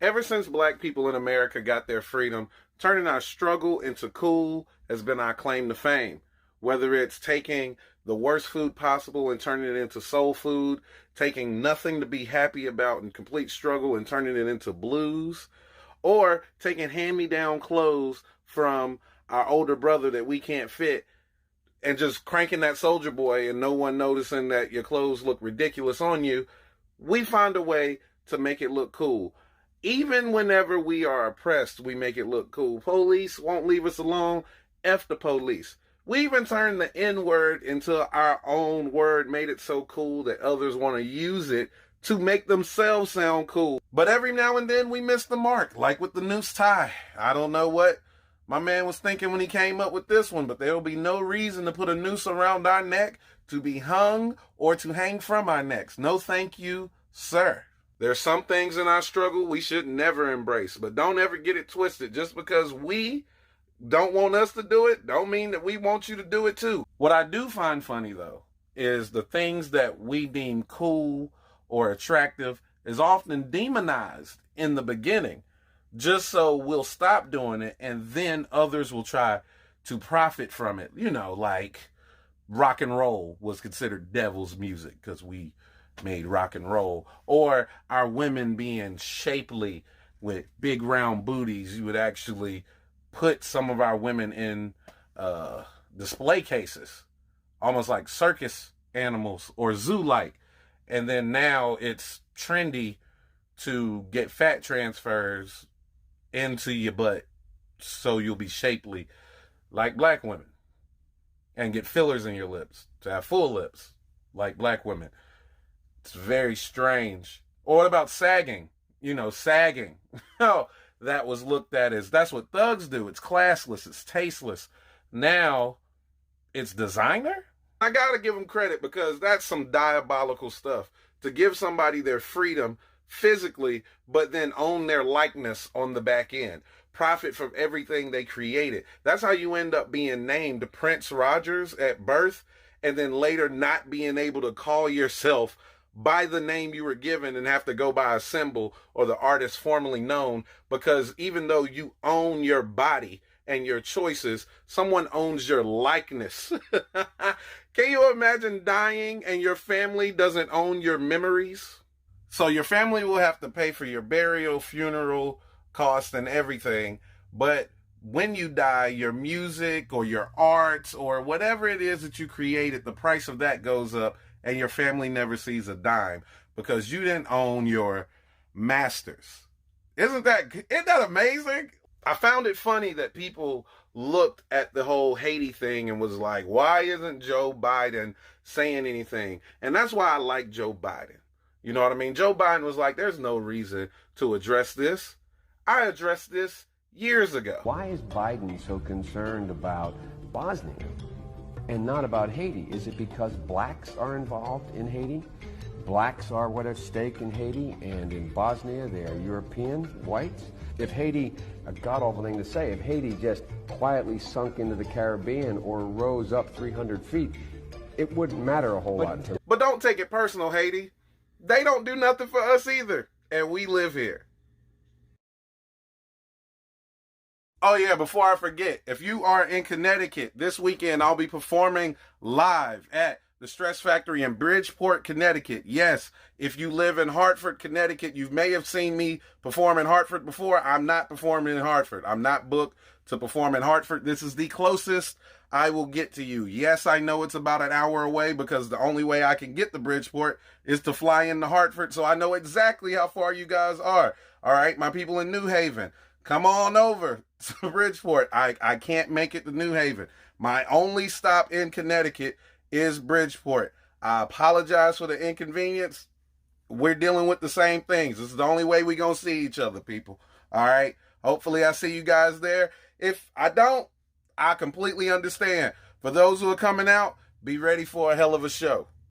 Ever since black people in America got their freedom, turning our struggle into cool has been our claim to fame. Whether it's taking the worst food possible and turning it into soul food, taking nothing to be happy about and complete struggle and turning it into blues, or taking hand-me-down clothes from our older brother that we can't fit and just cranking that Soldier Boy and no one noticing that your clothes look ridiculous on you, we find a way to make it look cool. Even whenever we are oppressed, we make it look cool. Police won't leave us alone. F the police. We even turned the N-word into our own word, made it so cool that others want to use it to make themselves sound cool. But every now and then we miss the mark, like with the noose tie. I don't know what my man was thinking when he came up with this one, but there will be no reason to put a noose around our neck to be hung or to hang from our necks. No thank you, sir. There's some things in our struggle we should never embrace, but don't ever get it twisted. Just because we don't want us to do it, don't mean that we want you to do it too. What I do find funny, though, is the things that we deem cool or attractive is often demonized in the beginning, just so we'll stop doing it, and then others will try to profit from it. You know, like rock and roll was considered devil's music because we made rock and roll, or our women being shapely with big round booties. You would actually put some of our women in display cases, almost like circus animals or zoo-like. And then now it's trendy to get fat transfers into your butt so you'll be shapely like black women, and get fillers in your lips to have full lips like black women. It's very strange. Or what about sagging? You know, sagging. Oh, that was looked at as, that's what thugs do. It's classless. It's tasteless. Now, it's designer? I gotta give them credit, because that's some diabolical stuff. To give somebody their freedom physically, but then own their likeness on the back end. Profit from everything they created. That's how you end up being named Prince Rogers at birth, and then later not being able to call yourself by the name you were given and have to go by a symbol or the artist formerly known, because even though you own your body and your choices, someone owns your likeness. Can you imagine dying and your family doesn't own your memories? So your family will have to pay for your burial, funeral costs, and everything, but when you die, your music or your arts or whatever it is that you created, the price of that goes up, and your family never sees a dime because you didn't own your masters. Isn't that amazing? I found it funny that people looked at the whole Haiti thing and was like, why isn't Joe Biden saying anything? And that's why I like Joe Biden. You know what I mean? Joe Biden was like, there's no reason to address this. I addressed this years ago. Why is Biden so concerned about Bosnia and not about Haiti? Is it because blacks are involved in Haiti? Blacks are what at stake in Haiti, and in Bosnia they are European whites. If Haiti, a god-awful thing to say, if Haiti just quietly sunk into the Caribbean or rose up 300 feet, it wouldn't matter a whole lot. But don't take it personal, Haiti. They don't do nothing for us either, and we live here. Oh yeah, before I forget, if you are in Connecticut this weekend, I'll be performing live at the Stress Factory in Bridgeport, Connecticut. Yes, if you live in Hartford, Connecticut, you may have seen me perform in Hartford before. I'm not performing in Hartford. I'm not booked to perform in Hartford. This is the closest I will get to you. Yes, I know it's about an hour away because the only way I can get to Bridgeport is to fly into Hartford, so I know exactly how far you guys are. All right, my people in New Haven, come on over to Bridgeport. I can't make it to New Haven. My only stop in Connecticut is Bridgeport. I apologize for the inconvenience. We're dealing with the same things. This is the only way we're going to see each other, people. All right? Hopefully I see you guys there. If I don't, I completely understand. For those who are coming out, be ready for a hell of a show.